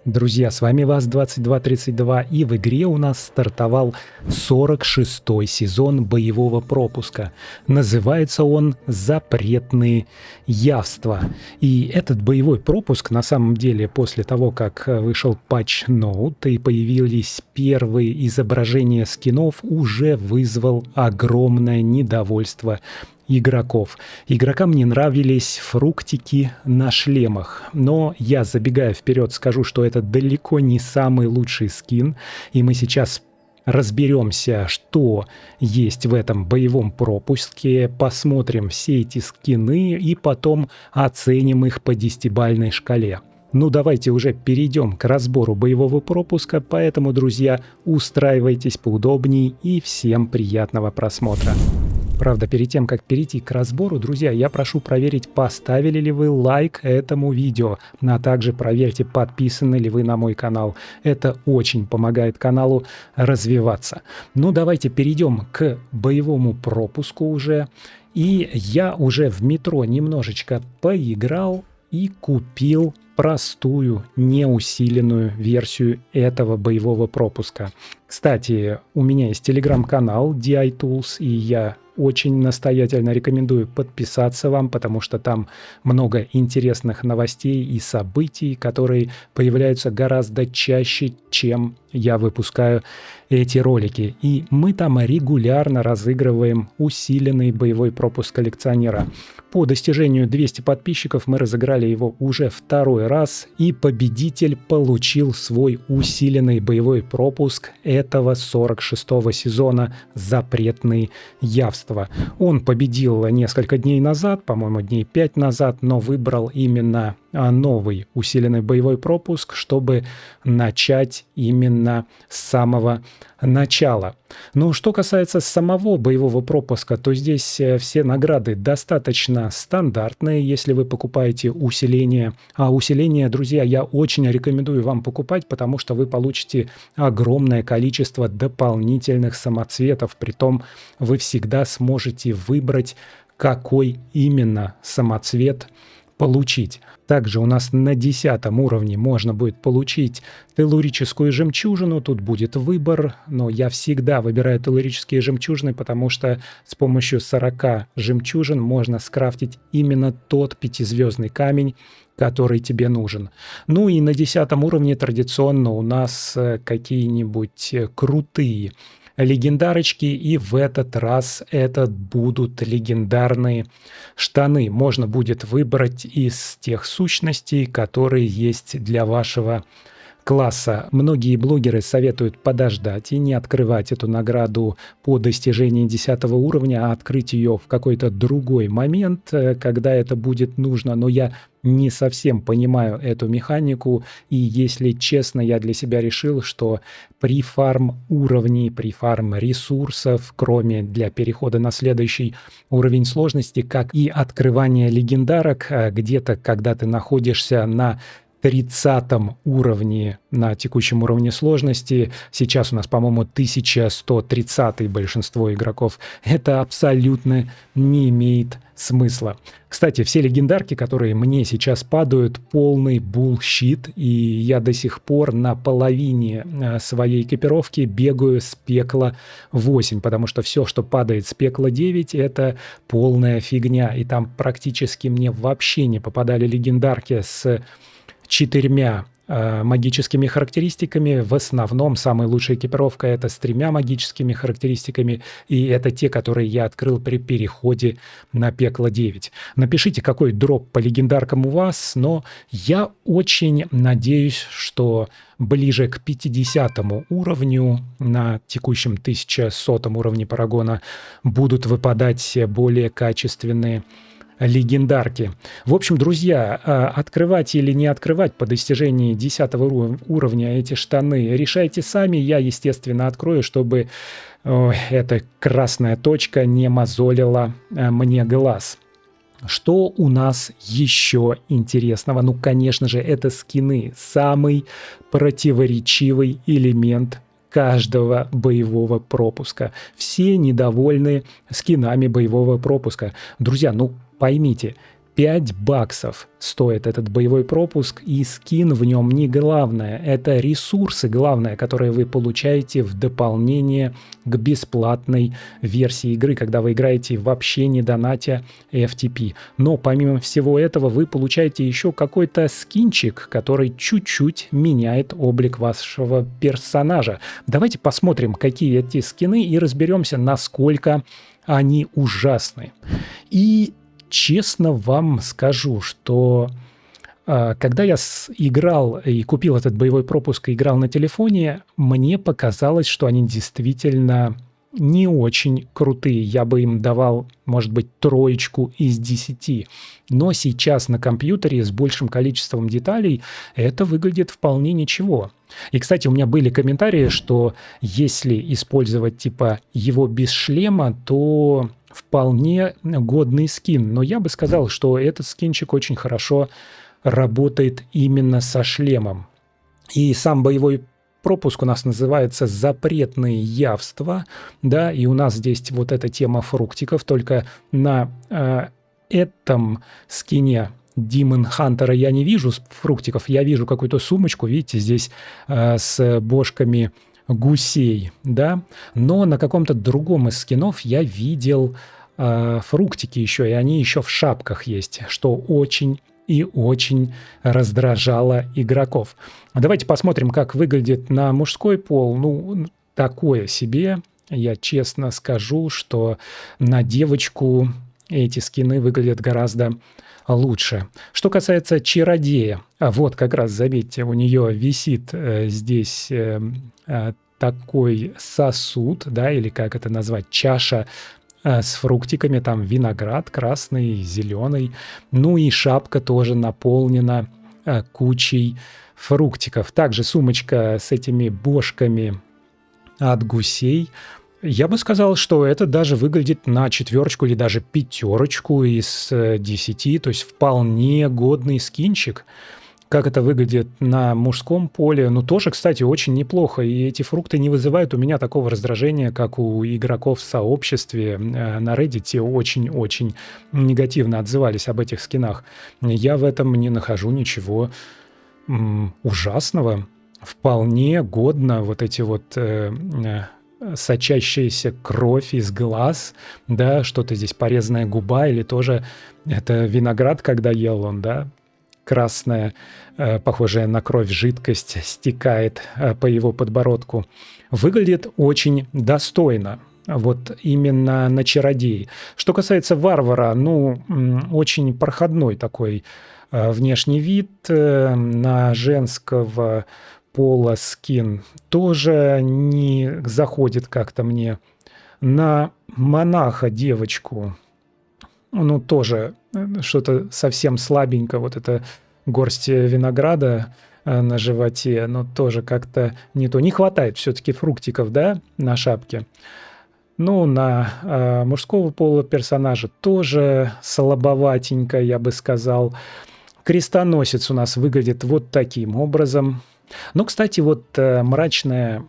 Друзья, с вами ВАЗ-2232, и в игре у нас стартовал 46-й сезон боевого пропуска. Называется он «Запретные явства». И этот боевой пропуск, на самом деле, после того, как вышел патч-ноут и появились первые изображения скинов, уже вызвал огромное недовольство игроков. Игрокам не нравились фруктики на шлемах, но я, забегая вперед, скажу, что это далеко не самый лучший скин, и мы сейчас разберемся, что есть в этом боевом пропуске, посмотрим все эти скины и потом оценим их по 10-бальной шкале. Ну, давайте уже перейдем к разбору боевого пропуска, поэтому, друзья, устраивайтесь поудобней и всем приятного просмотра. Правда, перед тем, как перейти к разбору, друзья, я прошу проверить, поставили ли вы лайк этому видео, а также проверьте, подписаны ли вы на мой канал. Это очень помогает каналу развиваться. Ну, давайте перейдем к боевому пропуску уже. И я уже в метро немножечко поиграл и купил простую, неусиленную версию этого боевого пропуска. Кстати, у меня есть телеграм-канал DI Tools, и я очень настоятельно рекомендую подписаться вам, потому что там много интересных новостей и событий, которые появляются гораздо чаще, чем я выпускаю эти ролики. И мы там регулярно разыгрываем усиленный боевой пропуск коллекционера. По достижению 200 подписчиков мы разыграли его уже второй раз, и победитель получил свой усиленный боевой пропуск этого 46-го сезона «Запретные явства». Он победил несколько дней назад, по-моему, дней 5 назад, но выбрал именно новый усиленный боевой пропуск, чтобы начать именно с самого начала. Но что касается самого боевого пропуска, то здесь все награды достаточно стандартные, если вы покупаете усиление. А усиление, друзья, я очень рекомендую вам покупать, потому что вы получите огромное количество дополнительных самоцветов. Притом вы всегда сможете выбрать, какой именно самоцвет получить. Также у нас на 10 уровне можно будет получить теллурическую жемчужину. Тут будет выбор, но я всегда выбираю теллурические жемчужины, потому что с помощью 40 жемчужин можно скрафтить именно тот 5-звездный камень, который тебе нужен. Ну и на 10 уровне традиционно у нас какие-нибудь крутые легендарочки, и в этот раз это будут легендарные штаны. Можно будет выбрать из тех сущностей, которые есть для вашего класса. Многие блогеры советуют подождать и не открывать эту награду по достижении 10 уровня, а открыть ее в какой-то другой момент, когда это будет нужно. Но я не совсем понимаю эту механику, и, если честно, я для себя решил, что при фарм уровней, при фарм ресурсов, кроме для перехода на следующий уровень сложности, как и открывание легендарок, где-то, когда ты находишься на 30 уровне, на текущем уровне сложности, сейчас у нас, по-моему, 1130 большинство игроков, это абсолютно не имеет смысла. Кстати, все легендарки, которые мне сейчас падают, полный буллшит, и я до сих пор на половине своей экипировки бегаю с пекла 8, потому что все, что падает с пекла 9, это полная фигня, и там практически мне вообще не попадали легендарки с 4 магическими характеристиками. В основном самая лучшая экипировка — это с 3 магическими характеристиками, и это те, которые я открыл при переходе на пекло 9. Напишите, какой дроп по легендаркам у вас, но я очень надеюсь, что ближе к 50 уровню, на текущем 1100 уровне Парагона, будут выпадать более качественные легендарки. В общем, друзья, открывать или не открывать по достижении 10 уровня эти штаны решайте сами. Я, естественно, открою, чтобы эта красная точка не мозолила мне глаз. Что у нас еще интересного? Ну, конечно же, это скины. Самый противоречивый элемент каждого боевого пропуска. Все недовольны скинами боевого пропуска. Друзья, ну, поймите, $5 стоит этот боевой пропуск, и скин в нем не главное. Это ресурсы главное, которые вы получаете в дополнение к бесплатной версии игры, когда вы играете вообще не донатя FTP. Но помимо всего этого вы получаете еще какой-то скинчик, который чуть-чуть меняет облик вашего персонажа. Давайте посмотрим, какие эти скины, и разберемся, насколько они ужасны. И честно вам скажу, что когда я играл и купил этот боевой пропуск и играл на телефоне, мне показалось, что они действительно не очень крутые. Я бы им давал, может быть, 3 из 10. Но сейчас на компьютере с большим количеством деталей это выглядит вполне ничего. И, кстати, у меня были комментарии, что если использовать типа его без шлема, то вполне годный скин. Но я бы сказал, что этот скинчик очень хорошо работает именно со шлемом. И сам боевой пропуск у нас называется «Запретные явства», да, и у нас здесь вот эта тема фруктиков, только на этом скине Demon Hunter я не вижу фруктиков, я вижу какую-то сумочку, видите, здесь с бошками гусей, да, но на каком-то другом из скинов я видел фруктики еще, и они еще в шапках есть, что очень и очень раздражало игроков. Давайте посмотрим, как выглядит на мужской пол. Ну, такое себе. Я честно скажу, что на девочку эти скины выглядят гораздо лучше. Что касается чародея, вот как раз, заметьте, у нее висит здесь такой сосуд, да, или как это назвать, чаша с фруктиками, там виноград красный, зеленый, ну и шапка тоже наполнена кучей фруктиков. Также сумочка с этими бошками от гусей. Я бы сказал, что это даже выглядит на 4 или даже 5 из 10, то есть вполне годный скинчик. Как это выглядит на мужском поле, ну тоже, кстати, очень неплохо. И эти фрукты не вызывают у меня такого раздражения, как у игроков в сообществе. На Reddit очень-очень негативно отзывались об этих скинах. Я в этом не нахожу ничего ужасного. Вполне годно вот эти вот сочащаяся кровь из глаз, да, что-то здесь порезанная губа, или тоже это виноград, когда ел он, да, красная, похожая на кровь жидкость стекает по его подбородку. Выглядит очень достойно. Вот именно на чародеи. Что касается варвара, ну, очень проходной такой внешний вид. На женского пола скин тоже не заходит как-то мне. На монаха девочку, ну, тоже что-то совсем слабенько. Вот это горсть винограда на животе, но тоже как-то не то. Не хватает все-таки фруктиков, да, на шапке. Ну, на мужского пола персонажа тоже слабоватенько, я бы сказал. Крестоносец у нас выглядит вот таким образом. Но, кстати, вот мрачная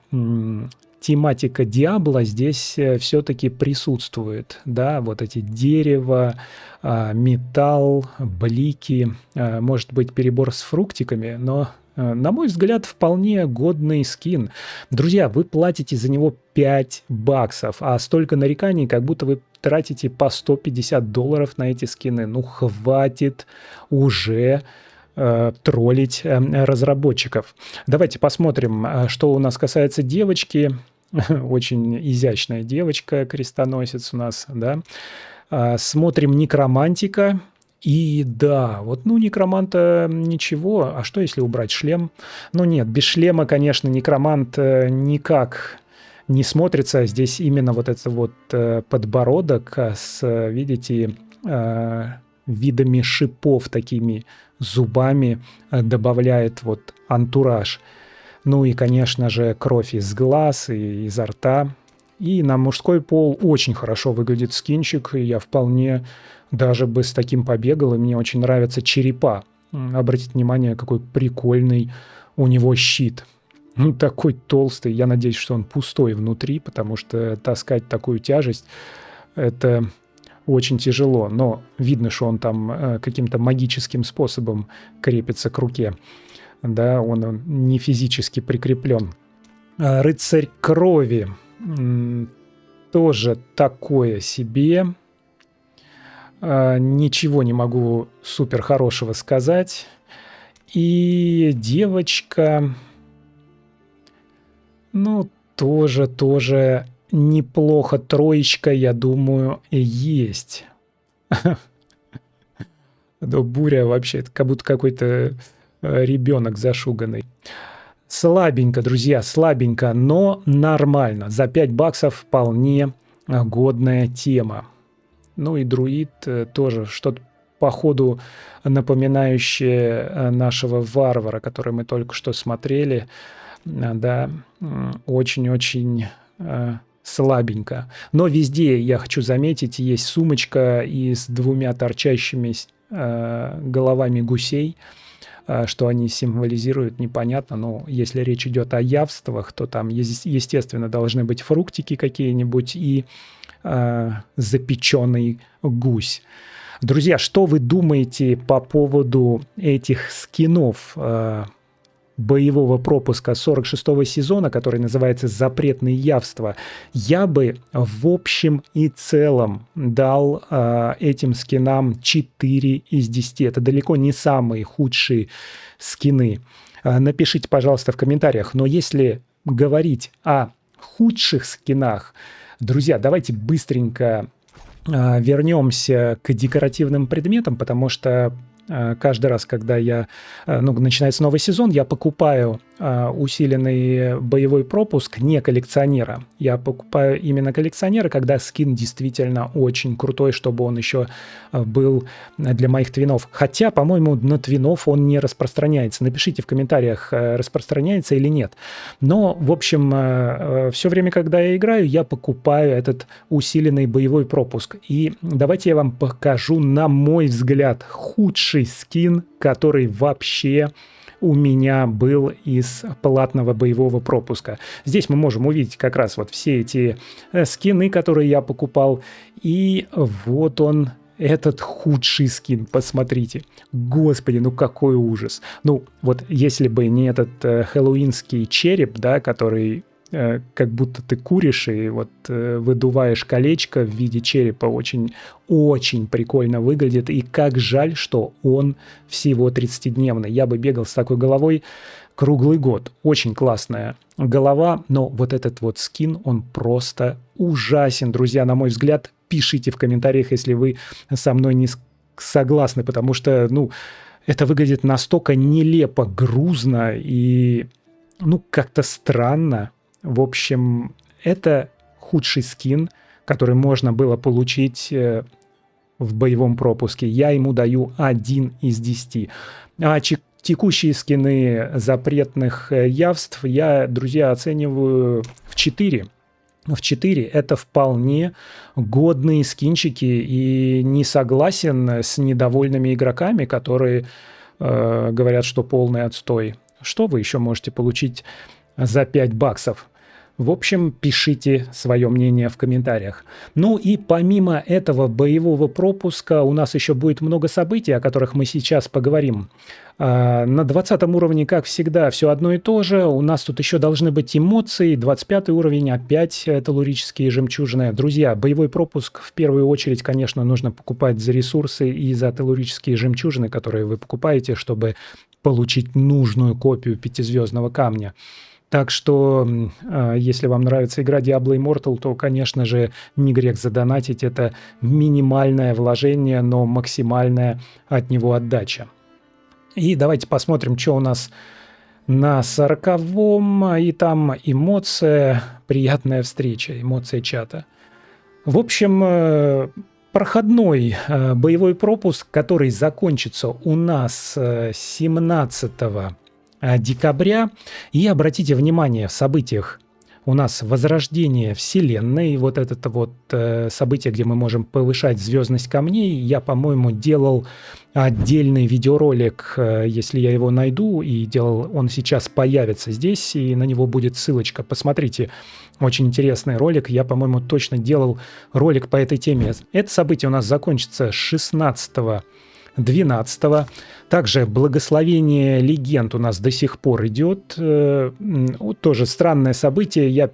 тематика Диабло здесь все-таки присутствует, да, вот эти дерево, металл, блики, может быть, перебор с фруктиками, но, на мой взгляд, вполне годный скин. Друзья, вы платите за него $5, а столько нареканий, как будто вы тратите по $150 на эти скины. Ну, хватит уже троллить разработчиков. Давайте посмотрим, что у нас касается девочки. Очень изящная девочка, крестоносец у нас, да. Смотрим некромантика. И да, вот, ну, некроманта ничего. А что, если убрать шлем? Ну, нет, без шлема, конечно, некромант никак не смотрится. Здесь именно вот этот вот подбородок с, видите, видами шипов, такими зубами добавляет вот антураж. Ну и, конечно же, кровь из глаз и изо рта. И на мужской пол очень хорошо выглядит скинчик, и я вполне даже бы с таким побегал, и мне очень нравятся черепа. Обратите внимание, какой прикольный у него щит. Ну, такой толстый, я надеюсь, что он пустой внутри, потому что таскать такую тяжесть – это очень тяжело, но видно, что он там каким-то магическим способом крепится к руке. Да, он не физически прикреплен. Рыцарь крови. Тоже такое себе. Ничего не могу супер хорошего сказать. И девочка, ну, тоже неплохо. Троечка, я думаю, есть. Но буря вообще, это как будто какой-то ребенок зашуганный. Слабенько, друзья, слабенько, но нормально. За 5 баксов вполне годная тема. Ну и друид тоже что-то походу напоминающее нашего варвара, который мы только что смотрели. Да, очень-очень слабенько. Но везде, я хочу заметить, есть сумочка и с 2 торчащими головами гусей. Что они символизируют, непонятно. Но если речь идет о явствах, то там, естественно, должны быть фруктики какие-нибудь и запеченный гусь. Друзья, что вы думаете по поводу этих скинов боевого пропуска 46-го сезона, который называется «Запретные явства»? Я бы в общем и целом дал этим скинам 4 из 10. Это далеко не самые худшие скины. Напишите, пожалуйста, в комментариях. Но если говорить о худших скинах, друзья, давайте быстренько вернемся к декоративным предметам, потому что каждый раз, когда начинается новый сезон, я покупаю усиленный боевой пропуск не коллекционера. Я покупаю именно коллекционера, когда скин действительно очень крутой, чтобы он еще был для моих твинов. Хотя, по-моему, на твинов он не распространяется. Напишите в комментариях, распространяется или нет. Но, в общем, все время, когда я играю, я покупаю этот усиленный боевой пропуск. И давайте я вам покажу, на мой взгляд, худший скин, который вообще у меня был из платного боевого пропуска. Здесь мы можем увидеть как раз вот все эти скины, которые я покупал. И вот он, этот худший скин, посмотрите. Господи, ну какой ужас. Ну вот если бы не этот хэллоуинский череп, да, который как будто ты куришь и вот выдуваешь колечко в виде черепа, очень прикольно выглядит. И как жаль, что он всего 30-дневный. Я бы бегал с такой головой круглый год. Очень классная голова, но вот этот вот скин, он просто ужасен, друзья, на мой взгляд. Пишите в комментариях, если вы со мной не согласны, потому что, ну, это выглядит настолько нелепо, грузно и, ну, как-то странно. В общем, это худший скин, который можно было получить в боевом пропуске. Я ему даю 1 из 10. А текущие скины запретных явств я, друзья, оцениваю в 4. В 4 это вполне годные скинчики, и не согласен с недовольными игроками, которые говорят, что полный отстой. Что вы еще можете получить за 5 баксов? В общем, пишите свое мнение в комментариях. Ну и помимо этого боевого пропуска у нас еще будет много событий, о которых мы сейчас поговорим. На 20 уровне, как всегда, все одно и то же. У нас тут еще должны быть эмоции. 25 уровень, опять теллурические жемчужины. Друзья, боевой пропуск в первую очередь, конечно, нужно покупать за ресурсы и за теллурические жемчужины, которые вы покупаете, чтобы получить нужную копию 5-звездного камня. Так что, если вам нравится игра Diablo Immortal, то, конечно же, не грех задонатить. Это минимальное вложение, но максимальная от него отдача. И давайте посмотрим, что у нас на 40-м. И там эмоция, приятная встреча, эмоция чата. В общем, проходной боевой пропуск, который закончится у нас 17 декабря. И обратите внимание, в событиях у нас возрождение Вселенной, вот это вот событие, где мы можем повышать звездность камней. Я, по-моему, делал отдельный видеоролик, если я его найду, и делал, он сейчас появится здесь, и на него будет ссылочка. Посмотрите, очень интересный ролик. Я, по-моему, точно делал ролик по этой теме. Это событие у нас закончится 16-12. Также благословение легенд у нас до сих пор идет. Тоже странное событие. Я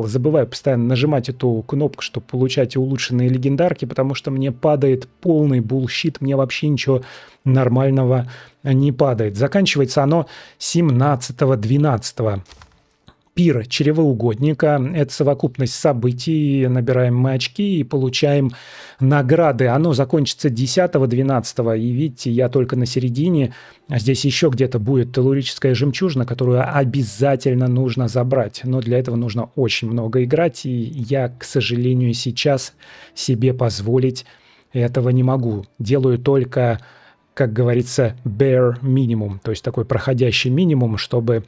забываю постоянно нажимать эту кнопку, чтобы получать улучшенные легендарки, потому что мне падает полный булщит. Мне вообще ничего нормального не падает. Заканчивается оно 17-12. Пир чревоугодника – это совокупность событий, набираем мы очки и получаем награды. Оно закончится 10-12, и видите, я только на середине. А здесь еще где-то будет теллурическая жемчужина, которую обязательно нужно забрать. Но для этого нужно очень много играть, и я, к сожалению, сейчас себе позволить этого не могу. Делаю только, как говорится, bare minimum, то есть такой проходящий минимум, чтобы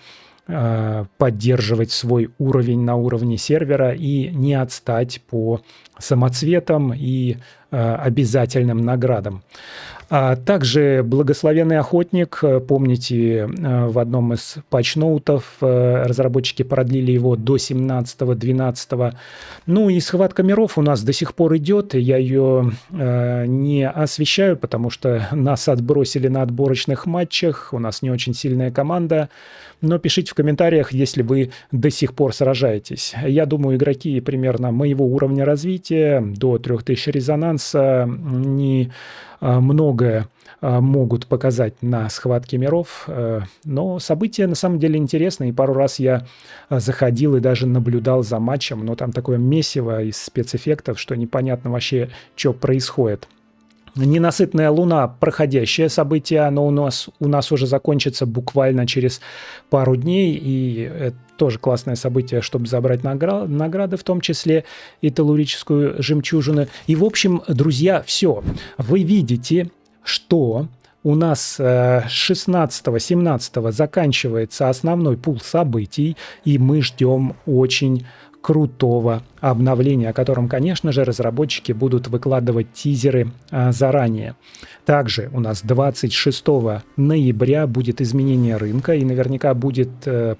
поддерживать свой уровень на уровне сервера и не отстать по самоцветам и обязательным наградам. Также благословенный охотник, помните, в одном из патчноутов разработчики продлили его до 17-12. Ну и схватка миров у нас до сих пор идет, я ее не освещаю, потому что нас отбросили на отборочных матчах, у нас не очень сильная команда, но пишите в комментариях, если вы до сих пор сражаетесь. Я думаю, игроки примерно моего уровня развития, до 3000 резонанса, не многое могут показать на схватке миров, но события на самом деле интересные. И пару раз я заходил и даже наблюдал за матчем, но там такое месиво из спецэффектов, что непонятно вообще, что происходит. Ненасытная луна – проходящее событие, оно у нас уже закончится буквально через пару дней, и это тоже классное событие, чтобы забрать награды, в том числе и теллурическую жемчужину. И, в общем, друзья, все. Вы видите, что у нас 16-17 заканчивается основной пул событий, и мы ждем очень крутого обновления, о котором, конечно же, разработчики будут выкладывать тизеры заранее. Также у нас 26 ноября будет изменение рынка, и наверняка будет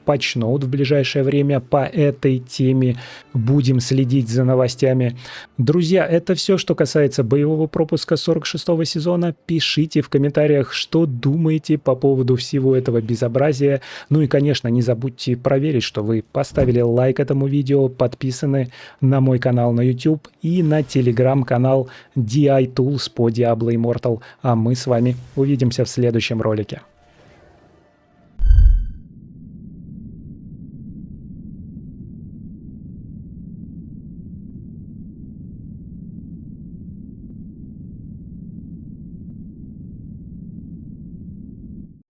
патчноут в ближайшее время по этой теме. Будем следить за новостями. Друзья, это все, что касается боевого пропуска 46-го сезона. Пишите в комментариях, что думаете по поводу всего этого безобразия. Ну и, конечно, не забудьте проверить, что вы поставили лайк этому видео, подписаны на мой канал на YouTube и на телеграм-канал DI Tools по Diablo Immortal. А мы с вами увидимся в следующем ролике.